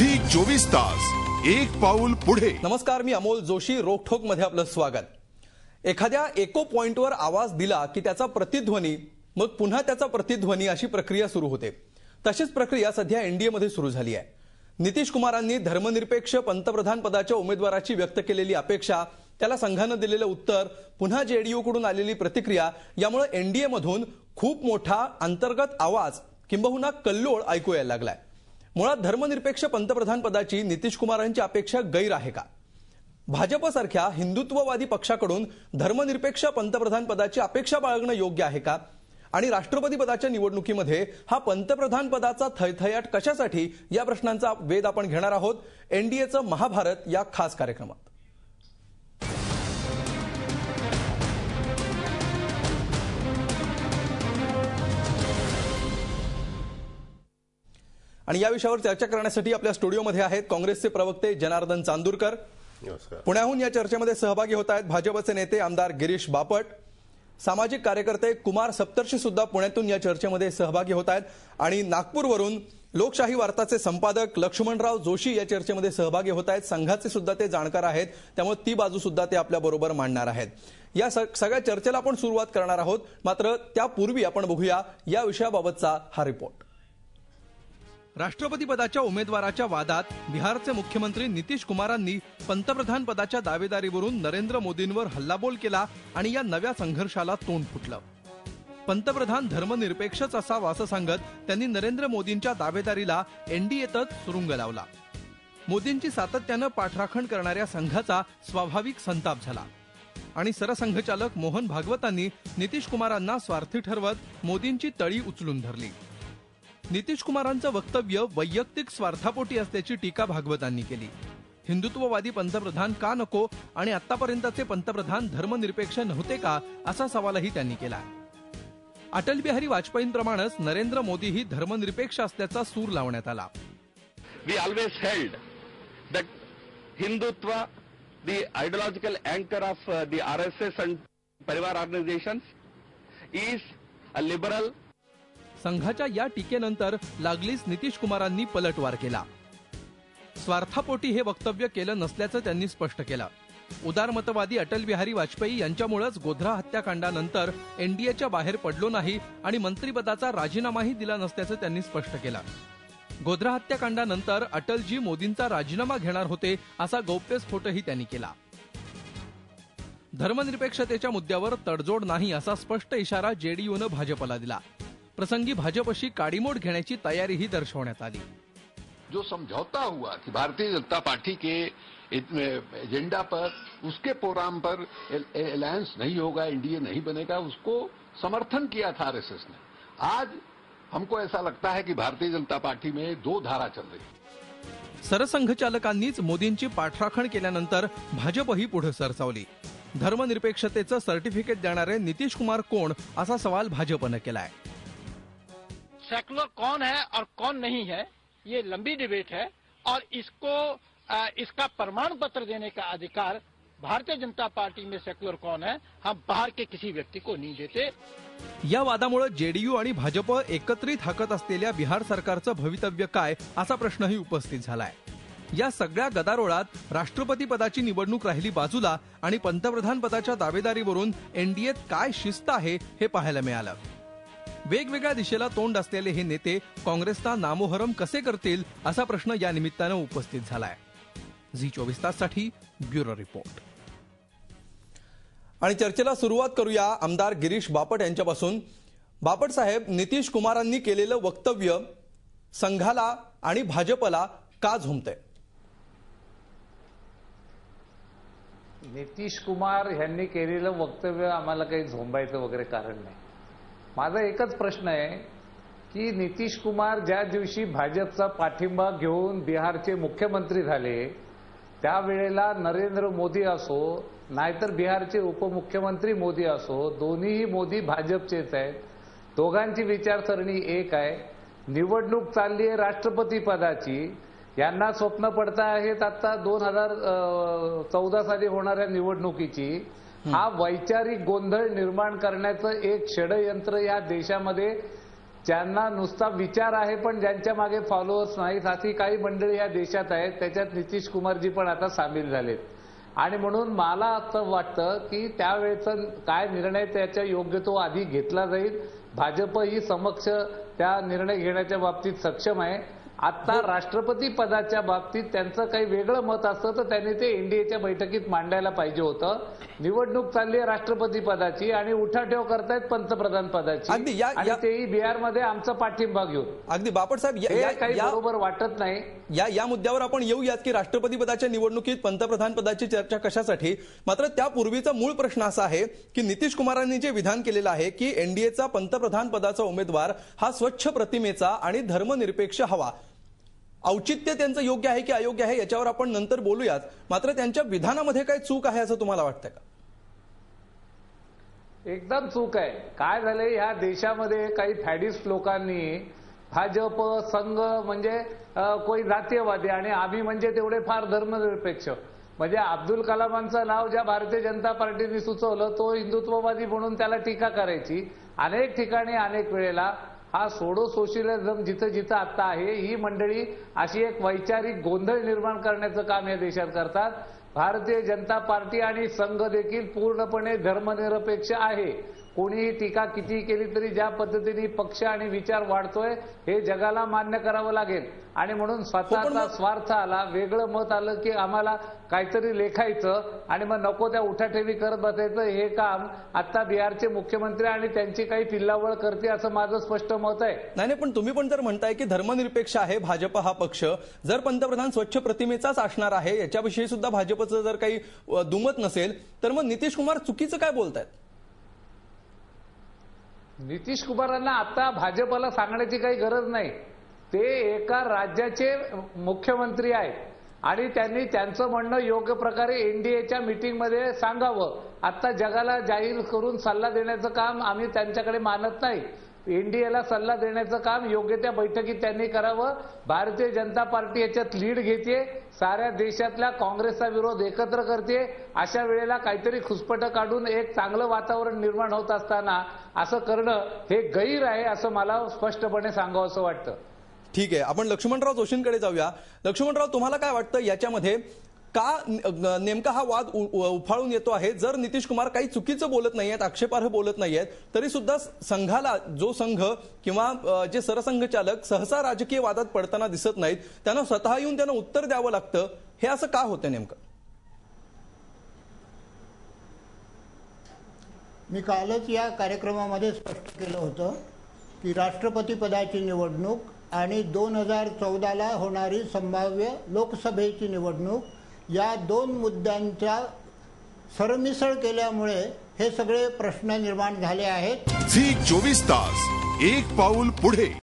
Zee 24 तास एक पाऊल पुढे। नमस्कार, मी अमोल जोशी। रोकठोक मध्ये आपलं स्वागत। एखाद्या इको पॉइंटवर आवाज दिला की त्याचा प्रतिध्वनी, मग पुन्हा त्याचा प्रतिध्वनी अशी प्रक्रिया सुरू होते। तशीच प्रक्रिया सध्या एनडीए मध्ये सुरू झाली आहे। नितीश कुमारांनी धर्मनिरपेक्ष पंतप्रधान पदाच्या उमेदवाराची व्यक्त केलेली अपेक्षा, त्याला संघाने दिलेलं उत्तर, पुन्हा जेडीयू कडून आलेली प्रतिक्रिया, यामुळे एनडीए मधून खूप मोठा अंतर्गत आवाज किंबहुना कल्लोळ ऐकू यायला लागलाय। मुळात धर्मनिरपेक्ष पंतप्रधान पदाची नितीश कुमारांची अपेक्षा गैर आहे का? भाजपसारख्या हिंदुत्ववादी पक्षाकडून धर्मनिरपेक्ष पंतप्रधान पदाची अपेक्षा बाळगणं योग्य आहे का? आणि राष्ट्रपती पदाच्या निवडणुकीमध्ये हा पंतप्रधान पदाचा थैथयाट कशासाठी, या प्रश्नांचा वेध आपण घेणार आहोत एनडीएचं महाभारत या खास कार्यक्रमात। आणि या विषयावर चर्चा करण्यासाठी आपल्या स्टुडिओमध्ये आहेत काँग्रेसचे प्रवक्ते जनार्दन चांदूरकर। पुण्याहून या चर्चेमध्ये सहभागी होत आहेत भाजपचे नेते आमदार गिरीश बापट, सामाजिक कार्यकर्ते कुमार सप्तर्षी सुद्धा पुण्यातून या चर्चेमध्ये सहभागी होत आहेत, आणि नागपूरवरून लोकशाही वार्ताचे संपादक लक्ष्मणराव जोशी या चर्चेमध्ये सहभागी होत आहेत। संघाचे सुद्धा ते जाणकार आहेत, त्यामुळे ती बाजू सुद्धा ते आपल्या बरोबर मांडणार आहेत। या सगळ्या चर्चेला आपण सुरुवात करणार आहोत, मात्र त्यापूर्वी आपण बघूया या विषयाबाबतचा हा रिपोर्ट। राष्ट्रपती पदाच्या उमेदवाराच्या वादात बिहारचे मुख्यमंत्री नितीश कुमारांनी पंतप्रधान पदाच्या दावेदारीवरून नरेंद्र मोदींवर हल्लाबोल केला आणि या नव्या संघर्षाला तोंड फुटलं। पंतप्रधान धर्मनिरपेक्षच असावा असं सांगत त्यांनी नरेंद्र मोदींच्या दावेदारीला एनडीएतच सुरुंग लावला। मोदींची सातत्यानं पाठराखण करणाऱ्या संघाचा स्वाभाविक संताप झाला आणि सरसंघचालक मोहन भागवतांनी नितीश कुमारांना स्वार्थी ठरवत मोदींची तळी उचलून धरली। नितीश कुमारांचं वक्तव्य वैयक्तिक स्वार्थापोटी असल्याची टीका भागवतांनी केली। हिंदुत्ववादी पंतप्रधान का नको आणि आतापर्यंतचे पंतप्रधान धर्मनिरपेक्ष नव्हते का, असा सवालही त्यांनी केला। अटल बिहारी वाजपेयींप्रमाणेच नरेंद्र मोदीही धर्मनिरपेक्ष असल्याचा सूर लावण्यात आला। We always held that Hindutva, the ideological anchor of the RSS and Parivar organizations, is a liberal. संघाच्या या टीकेनंतर लागलीच नितीश कुमारांनी पलटवार केला। स्वार्थापोटी हे वक्तव्य केलं नसल्याचं त्यांनी स्पष्ट केलं। उदारमतवादी अटल बिहारी वाजपेयी यांच्यामुळेच गोध्रा हत्याकांडानंतर एनडीएच्या बाहेर पडलो नाही आणि मंत्रिपदाचा राजीनामाही दिला नसल्याचं त्यांनी स्पष्ट केलं। गोध्रा हत्याकांडानंतर अटलजी मोदींचा राजीनामा घेणार होते असा गौप्यस्फोटही त्यांनी केला। धर्मनिरपेक्षतेच्या मुद्द्यावर तडजोड नाही असा स्पष्ट इशारा जेडीयूनं भाजपला दिला। प्रसंगी भाजपशी काडीमोड घेण्याची तयारीही दर्शवण्यात आली। जो समझौता हुआ कि भारतीय जनता पार्टी के एजेंडा पर, उसके प्रोग्राम पर अलायंस नहीं होगा, एनडीए नहीं बनेगा, उसको समर्थन किया था आरएसएस ने। आज हमको ऐसा लगता है कि भारतीय जनता पार्टी में दो धारा चल रही। सरसंघचालकांनीच मोदींची पाठराखण केल्यानंतर भाजपही पुढे सरसावली। धर्मनिरपेक्षतेचं सर्टिफिकेट देणारे नितीश कुमार कोण, असा सवाल भाजपने केलाय। सेक्युलर कौन है और कौन नहीं है, ये लंबी डिबेट है, और इसका प्रमाण पत्र देने का अधिकार भारतीय जनता पार्टी में सेक्युलर कौन है, हम बाहर के किसी व्यक्ति को नहीं देते। या वादामुळे जेडीयू आणि भाजप एकत्रित हाकत असलेल्या बिहार सरकारचं भवितव्य काय, असा प्रश्नही उपस्थित झालाय। या सगळ्या गदारोळात राष्ट्रपती पदाची निवडणूक राहिली बाजूला आणि पंतप्रधान पदाच्या दावेदारीवरून एनडीएत काय शिस्त आहे हे पाहायला मिळालं। वेगवेगळ्या दिशेला तोंड असलेले हे नेते काँग्रेसचा नामोहरम कसे करतील, असा प्रश्न या निमित्तानं उपस्थित झालाय। झी 24 ताससाठी ब्युरो रिपोर्ट। आणि चर्चेला सुरुवात करूया आमदार गिरीश बापट यांच्यापासून। बापट साहेब, नितीश कुमारांनी केलेलं वक्तव्य संघाला आणि भाजपला का झोंबतंय? नितीश कुमार यांनी केलेलं वक्तव्य आम्हाला काही झोंबायचं वगैरे कारण नाही। माझा एकच प्रश्न आहे की नितीश कुमार ज्या दिवशी भाजपचा पाठिंबा घेऊन बिहारचे मुख्यमंत्री झाले, त्यावेळेला नरेंद्र मोदी असो नाहीतर बिहारचे उपमुख्यमंत्री मोदी असो, दोन्हीही मोदी भाजपचेच आहेत। दोघांची विचारसरणी एक आहे। निवडणूक चालली आहे राष्ट्रपती पदाची, यांना स्वप्न पडता आहेत आता 2014 साली होणाऱ्या निवडणुकीची। हा वैचारिक गोंधळ निर्माण करण्याचं एक षडयंत्र या देशामध्ये ज्यांना नुसता विचार आहे पण ज्यांच्या मागे फॉलोअर्स नाहीत, अशी काही मंडळी या देशात आहेत. त्याच्यात नितीश कुमारजी पण आता सामील झालेत. आणि म्हणून मला असं वाटतं की त्यावेळेचा काय निर्णय त्याच्या योग्य तो आधी घेतला जाईल. भाजप ही समक्ष त्या निर्णय घेण्याच्या बाबतीत सक्षम आहे. आता राष्ट्रपती पदाच्या बाबतीत त्यांचं काही वेगळं मत असतं तर त्यांनी ते एनडीएच्या बैठकीत मांडायला पाहिजे होतं. निवडणूक चालली आहे राष्ट्रपती पदाची आणि उठाठेव करतायत पंतप्रधान पदाची, आणि तेही बिहारमध्ये आमचा पाठिंबा घेऊन. अगदी बापट साहेब, काही बरोबर वाटत नाही. या मुद्द्यावर आपण येऊयात की राष्ट्रपती पदाच्या निवडणुकीत पंतप्रधान पदाची चर्चा कशासाठी. मात्र त्यापूर्वीचा मूळ प्रश्न असा आहे की नितीश कुमारांनी जे विधान केलेलं आहे की एनडीएचा पंतप्रधान पदाचा उमेदवार हा स्वच्छ प्रतिमेचा आणि धर्मनिरपेक्ष हवा. औचित्य त्यांचं योग्य आहे की अयोग्य आहे याच्यावर आपण नंतर बोलूयात. मात्र त्यांच्या विधानामध्ये काही चूक आहे असं तुम्हाला वाटतं का? एकदम चूक आहे. काय झालंय, ह्या देशामध्ये काही फॅडिस्ट लोकांनी भाजप संघ म्हणजे कोणी जातीयवादी आणि आम्ही म्हणजे तेवढे फार धर्मनिरपेक्ष. म्हणजे अब्दुल कलामांचं नाव ज्या भारतीय जनता पार्टीने सुचवलं तो हिंदुत्ववादी म्हणून त्याला टीका करायची. अनेक ठिकाणी अनेक वेळेला हा सोडो सोशलिझम जिथं जिथं आता आहे, ही मंडळी अशी एक वैचारिक गोंधळ निर्माण करण्याचं काम या देशात करतात. भारतीय जनता पार्टी आणि संघ देखील पूर्णपणे धर्मनिरपेक्ष आहे. कोणीही टीका किती केली तरी ज्या पद्धतीने पक्ष आणि विचार वाढतोय हे जगाला मान्य करावं लागेल. आणि म्हणून स्वतःचा स्वार्थ आला, वेगळं मत आलं की आम्हाला काहीतरी लेखायचं आणि मग नको त्या उठाठेवी करत बसायचं. हे काम आता बिहारचे मुख्यमंत्री आणि त्यांची काही पिल्लावळ करते असं माझं स्पष्ट मत आहे. नाही, पण तुम्ही पण जर म्हणताय की धर्मनिरपेक्ष आहे भाजप हा पक्ष, जर पंतप्रधान स्वच्छ प्रतिमेचाच असणार आहे याच्याविषयी सुद्धा भाजपचं जर काही दुमत नसेल तर मग नितीश कुमार चुकीचं काय बोलतायत? नितीश कुमारांना आता भाजपला सांगण्याची काही गरज नाही. ते एका राज्याचे मुख्यमंत्री आहेत आणि त्यांनी त्यांचं म्हणणं योग्य प्रकारे एनडीएच्या मीटिंगमध्ये सांगावं. आता जगाला जाहीर करून सल्ला देण्याचं काम आम्ही त्यांच्याकडे मानत नाही. एनडीएला सल्ला देण्याचं काम योग्य त्या बैठकीत त्यांनी करावं. भारतीय जनता पार्टी याच्यात लीड घेते, साऱ्या देशातल्या काँग्रेसचा विरोध एकत्र करते. अशा वेळेला काहीतरी खुसपटं काढून एक चांगलं वातावरण निर्माण होत असताना असं करणं हे गैर आहे असं मला स्पष्टपणे सांगावं असं वाटतं. ठीक आहे, आपण लक्ष्मणराव जोशींकडे जाऊया. लक्ष्मणराव, तुम्हाला काय वाटतं याच्यामध्ये का नेमका हा वाद उफाळून येतो आहे? जर नितीश कुमार काही चुकीचं बोलत नाहीयेत, आक्षेपार्ह बोलत नाहीयेत, तरी सुद्धा संघाला जो संघ किंवा जे सरसंघचालक सहसा राजकीय वादात पडताना दिसत नाहीत, त्यांना स्वतः येऊन त्यांना उत्तर द्यावं लागतं. हे असं का होतं नेमकं? मी कालच या कार्यक्रमामध्ये स्पष्ट केलं होतं की राष्ट्रपती पदाची निवडणूक आणि 2014ला होणारी संभाव्य लोकसभेची निवडणूक या दोन मुद्द्यांच्या सरमिसळ केल्यामुळे हे सगळे प्रश्न निर्माण झाले आहेत. झी 24 तास, एक पाऊल पुढे.